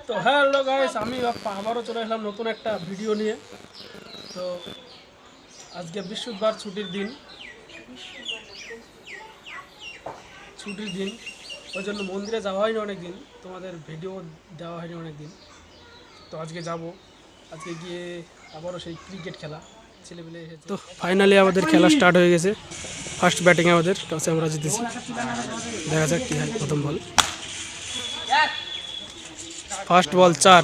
তো hello guys, আমি আবারও চলে এলাম নতুন একটা ভিডিও নিয়ে। তো আজকে বৃহস্পতিবার, ছুটির দিন ওই জন্য মন্দিরে যাওয়া হয়নি অনেক দিন, তোমাদের ভিডিও দেওয়া হয়নি অনেক দিন। তো আজকে যাব, আজকে গিয়ে আবারও সেই ক্রিকেট খেলা ছেলেপেলে এসেছে। তো ফাইনালি আমাদের খেলা স্টার্ট হয়ে গেছে। ফার্স্ট ব্যাটিং আমাদের, টসে আমরা জিতেছি। দেখা যাক কী হয়। প্রথম বল, ফার্স্ট বল 4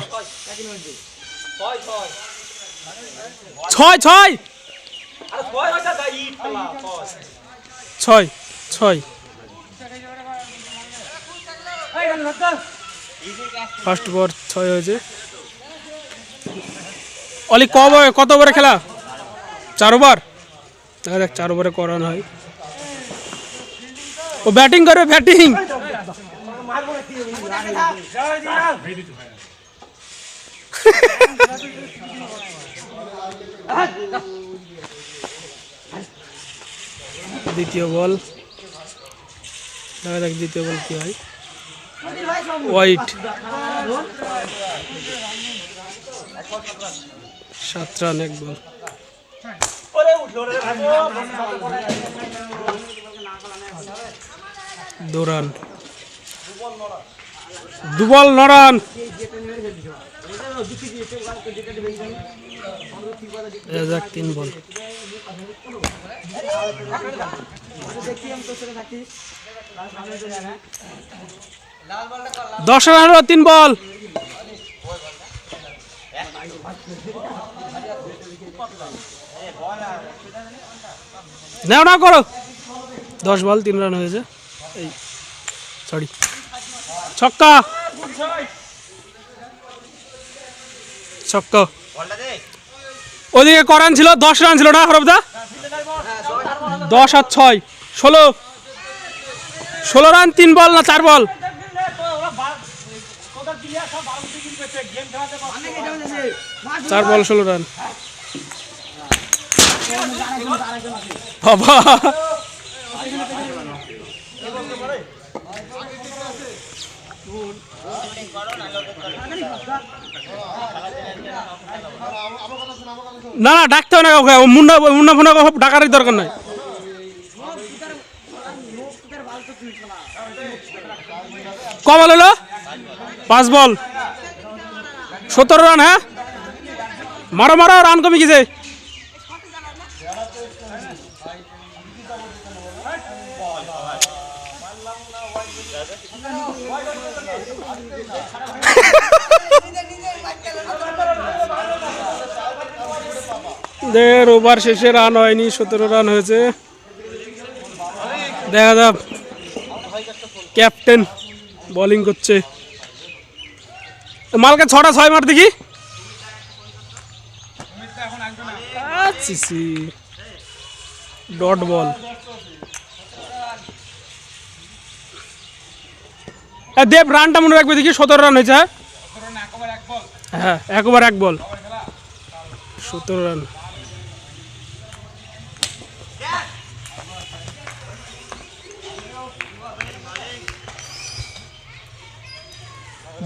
ফার্স্ট বল 6 হয়েছে। অলি কত ওভারে খেলা? 4 ওভার। দেখা যাক 4 ওভারে করানো হয়। ও ব্যাটিং করবে, ব্যাটিং। দ্বিতীয় বল, দেখা যাক দ্বিতীয় বল কি হয়। হোয়াইট, 7 রান 1 বল। दो run, 2 ball 9 run. 3 ball, 10 run 3 ball. না করো। 10 বল 3 রান হয়েছে। সরি, ছক্কা ছক্কা। ওদিকে ক রান ছিল? 10 রান ছিল না হরবদা? 10 আর 6 16 রান 3 বল না 4 বল? 4 বল 16 রান। বাবা, না না ডাকতে হবে না কাউকে। মুন্না মুন্না ফোনা ডাকার দরকার নাই। ক বল হলো? 5 বল 17 রান। হ্যাঁ, মারো মারো, রান কমে গেছে। ওভার শেষে রান হয়নি, 17 রান হয়েছে। দেখা যাক, ক্যাপ্টেন বোলিং করছে। মালকে 6টা 6 মার দেখি। Dot ball. দেব রানটা মনে রাখবে দেখি। 17 রান হয়েছে। হ্যাঁ, 1 ওভার 1 বল, 17 রান।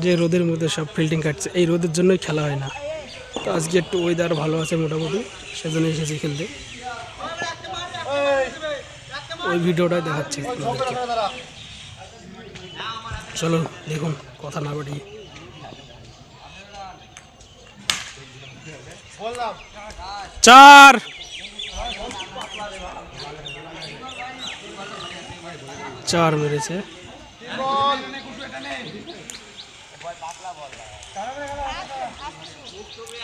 যে রোদের মধ্যে সব ফিল্ডিং কাটছে, এই রোদের জন্যই খেলা হয় না। তো আজকে একটু ওয়েদার ভালো আছে মোটামুটি, সেজন্য এসেছি খেলতে। ওই ভিডিওটাই দেখাচ্ছি আপনাদেরকে। চলো দেখুন, কথা না বাড়িয়ে। 4 4 মেরেছে।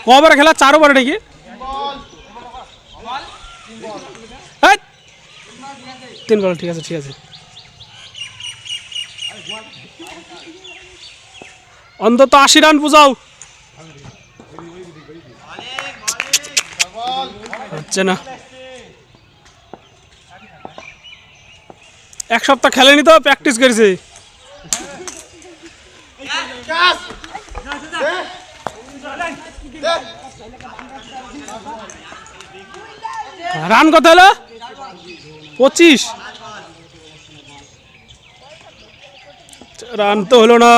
কবার খেলা? 4 ওভার নাকি? 3 বল। ঠিক আছে ঠিক আছে, অন্তত 80 রান বুঝাও। হচ্ছে না, 1 সপ্তাহ খেলেনি তো, প্র্যাকটিস করেছে। রান কত হলো? 25 রান তো হলো না।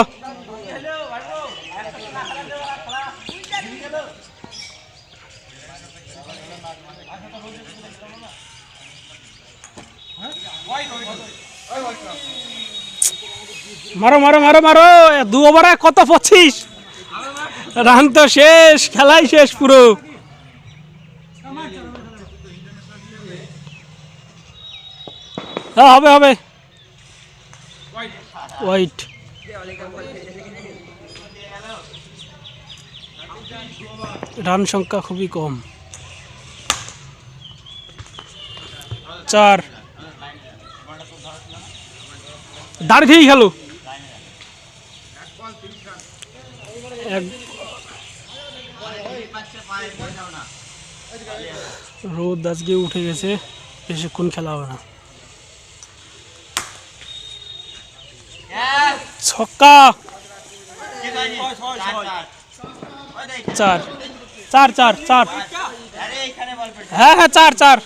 মারো মারো মারো মারো, 2 ওভারে কত 25 রান তো শেষ, খেলাই শেষ পুরো। হবে হবে, ওয়াইট। রান সংখ্যা খুবই কম, 4। দাঁড় খেয়েই খেলো। রোদ আজকে উঠে গেছে, বেশিক্ষণ খেলা হবে না। ছক্কা, 4 4 4 4। হ্যাঁ হ্যাঁ 4 4।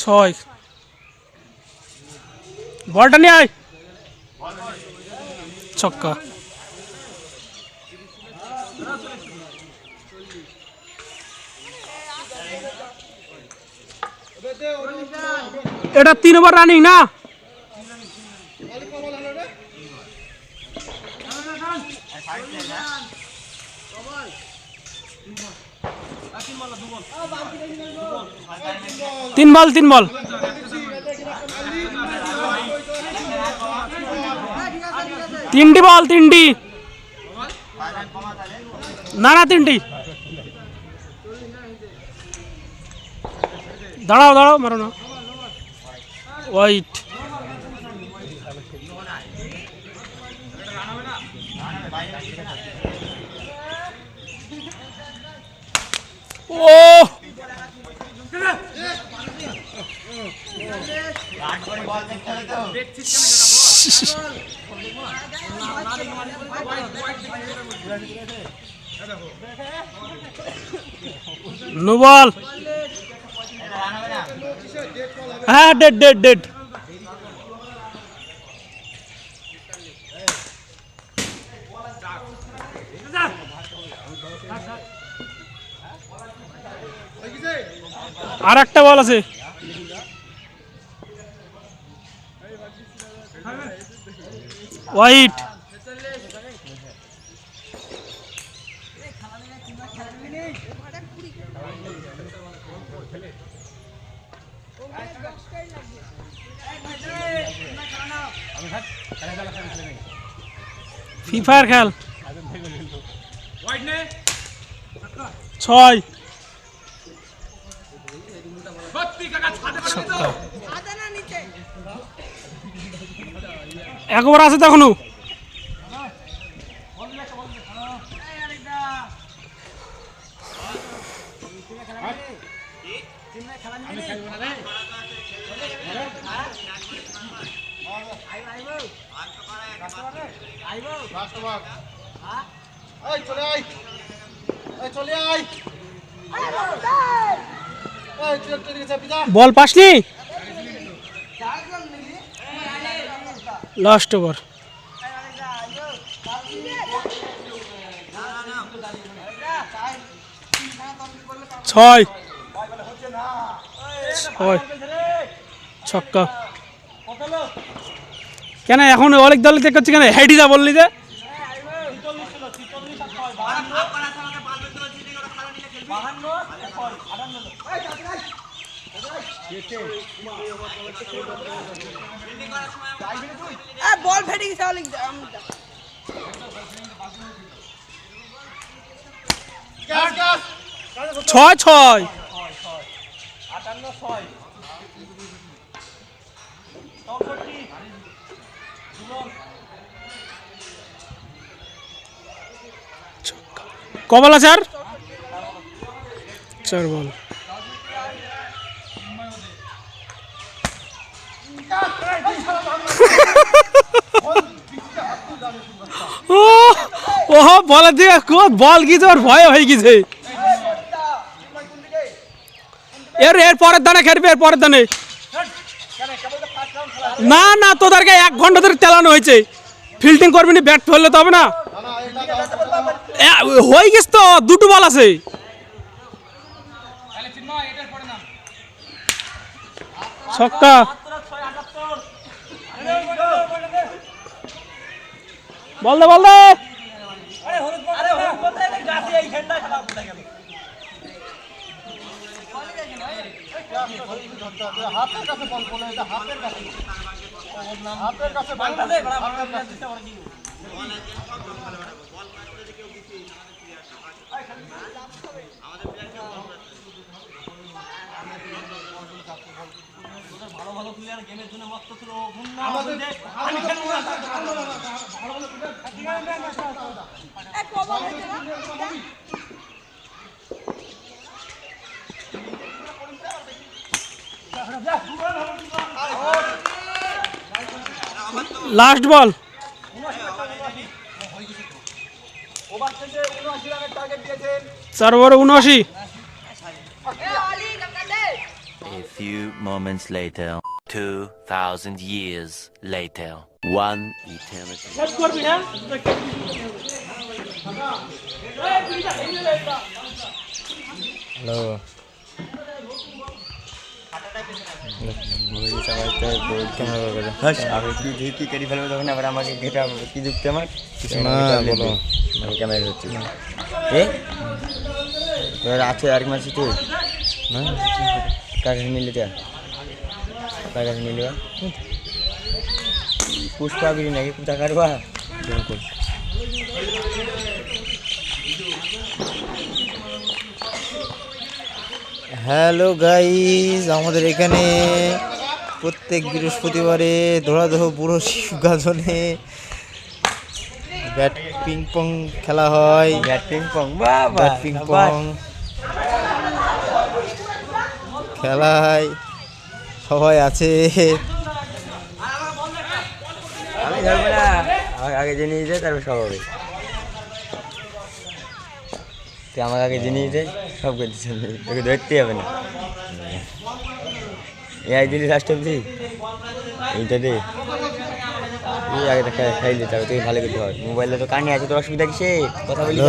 ছয়, বলটা নিয়ে আয়, ছক্কা। এটা 3 ওভার রানিং না? তিন বল 3টি বল, 3টি না না 3টি। দাঁড়াও দাঁড়াও, মারো না, ওয়াইট। ও নো বল। হ্যাঁ ডেড ডেড ডেড। আর একটা বল আছে, হোয়াইট। ফ্রি ফায়ার খেল। 6 1 ওভার আছে তো এখনো। বল পাসনি, লাস্ট ওভার। 6 ছক্কা। কেন এখন অনেক দল করছে কেন? হেডি যা বললি যে বল ফেটে গেছে। 6 কবল আছে আর 4 বল। ও বলে দিয়ে বল গিয়েছে, ওর ভয় হয়ে গেছে। এর পরের দানে খেলবে, এর পরের দানে। না না, তোদেরকে 1 ঘন্টা ধরে চালানো হয়েছে। ফিল্ডিং করবি না, ব্যাট ফেললে তো হবে না। হয়ে গেছে তো, 2টো বল আছে। ছক্কা। বল দে, বল দে। লাস্ট বল। 4 ওভারে 79। A few moments later, 2,000 years later, one eternity. Hello আমি কি দেখি কেটে ফেলবো তখন আবার আমাকে ঘেটা কি যুক্তি আমার কিছু না বলো আমি ক্যামেরা হচ্ছি এ তোর আছে আর মাসি তুই না কাকে মিলে দেয়া কাকে মিলে পুষ্পা গিরি নাকি কোথা কাটবা বিলকুল হ্যালো গাইজ, আমাদের এখানে প্রত্যেক বৃহস্পতিবারে ধরাধর বুড়ো শিশু গাজনে ব্যাট পিং পং খেলা হয়। ব্যাট পিং পং খেলায় সবাই আছে। আমি ধরবো না, আগে জেনে যায় তারপর সব হবে। তুই আমাকে আগে জেনে যায় সব করতে চলবে, তোকে ধরতেই হবে না। এই দিলি লাস্ট অব্দি এইটা রে তুই আগে খাইলে তারপর তুই ভালো করতে হয়। মোবাইলে তো কানে আছে, তোর অসুবিধা কিসে কথা বলি।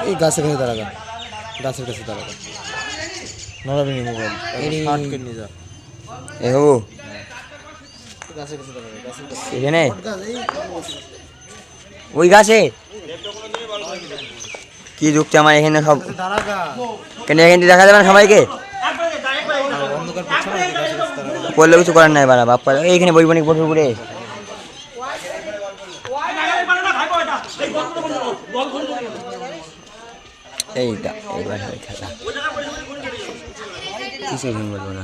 এই গাছের কাছে দাঁড়াগা, গাছের কাছে দাঁড়াগা, নড়াবি নি মোবাইল শর্ট করে নিয়ে যা। এ হবু গাছের কাছে দাঁড়াগা, গাছের কাছে এখানে ওই গাছে কি যুক্তি আমার এখানে সব কেন এখানে দেখা যাবে না সবাইকে করলে কিছু করার নাই বাড়া বাপ্পা এইখানে বৈবনিক বছর ঘুরে এইটা এইবার খেলা কিছু বলবো না।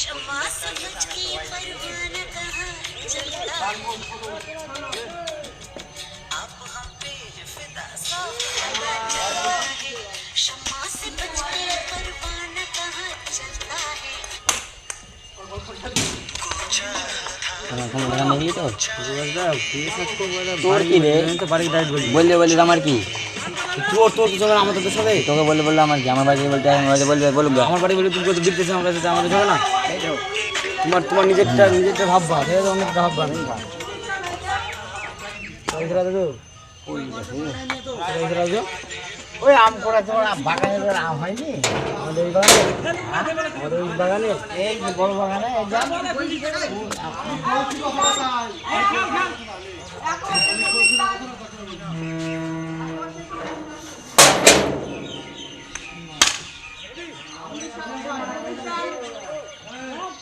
शम्मा समझ के परवाना कहाँ चलता है अब हम पे फिदा साफ पता चलता है शम्मा से बच के परवाना कहाँ चलता है বললে বললে আমার কি তোর তোর কিছু আমাদের তো সবাই তোকে বললে বললে আমার কি আমার বাড়ি বলতে বলবে বলবো আমার বাড়ি বলে তুমি দিতেছে আমার কাছে আমাদের যাবে না তোমার তোমার নিজেরটা ভাববা অনেকটা ভাববা নেই ওই আম করা তোমার বাগানের আম হয়নি আমাদের ওই বাগানে এই বড় বাগানে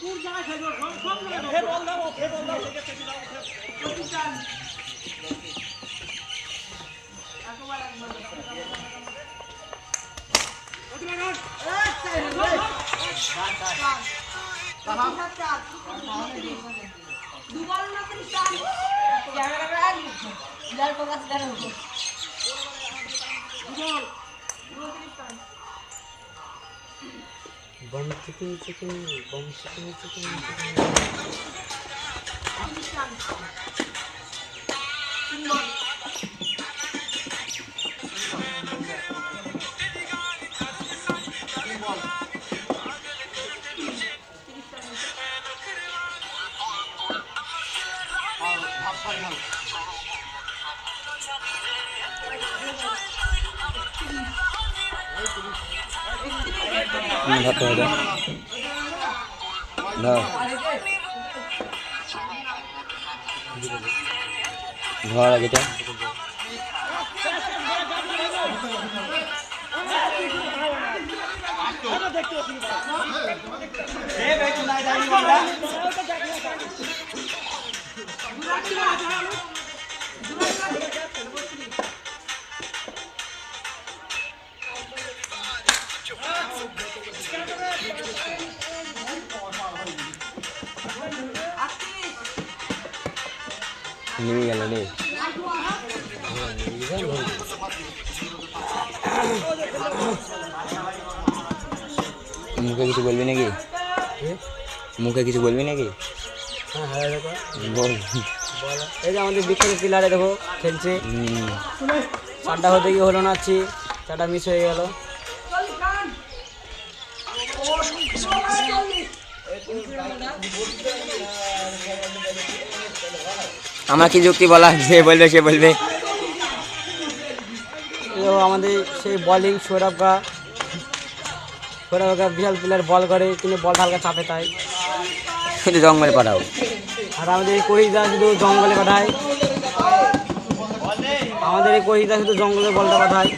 পুর জায়গায় বম চিকেন চিকেন বম চিকেন চিকেন ভাবতে হবে না ঘর আগেটা নেমে গেল রে মুখে কিছু বলবি নাকি মুখে কিছু বলবি নাকি বল এই যে আমাদের বিখ্যাত প্লেয়ারে দেখো খেলছে, চারটা হতে গিয়ে হলো না, চারটা মিস হয়ে গেল। আমার কি যুক্তি বলা, যে বলবে সে বলবে। আমাদের সেই বোলিং সৌরভ কা বিশাল প্লেয়ার বল করে, কিন্তু বল হালকা চাপে তাই শুধু জঙ্গলে পাঠাও। আর আমাদের এই কোহিদা শুধু জঙ্গলে পাঠায়, আমাদের এই কোহিদা শুধু জঙ্গলে বলটা পাঠায়।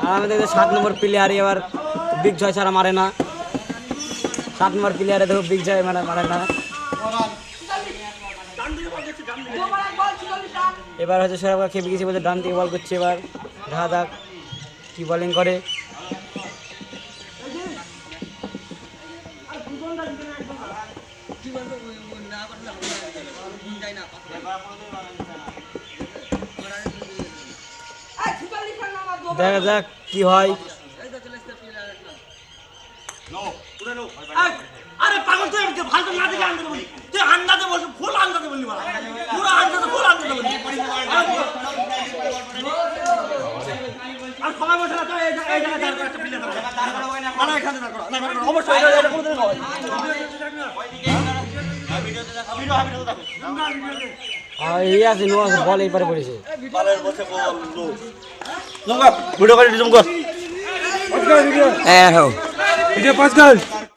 আর আমাদের 7 নম্বর প্লেয়ার এবার বিগ জয় ছাড়া মারে না, 7 নম্বর প্লেয়ারে দেখো বিগ জয় মারে না। এবার হচ্ছে সৌরভ খেপে গেছে বলছে ডান দিকে বল করছে, এবার দেখা যাক কি বোলিং করে। দেখা যাক কি হয়। আরে পাগল তুই ভালো না দেখে আনতে বলি, তুই আন্দাজে বলছিস, ফুল আন্দাজে বললি, পুরো আন্দাজে ফুল আন্দাজে বললি। আর সবাই বসে না, তো এই জায়গায় দাঁড় করে একটা প্লেয়ার দাঁড় মানে এখানে দাঁড় করো, না অবশ্যই এটা কোন দিন হয় ভিডিও দেখো এই আছে নো বল এই পারে পড়েছে, বলের বসে বল লোক ভিডিও করে জুম কর হ্যাঁ ভিডিও পাঁচ গাল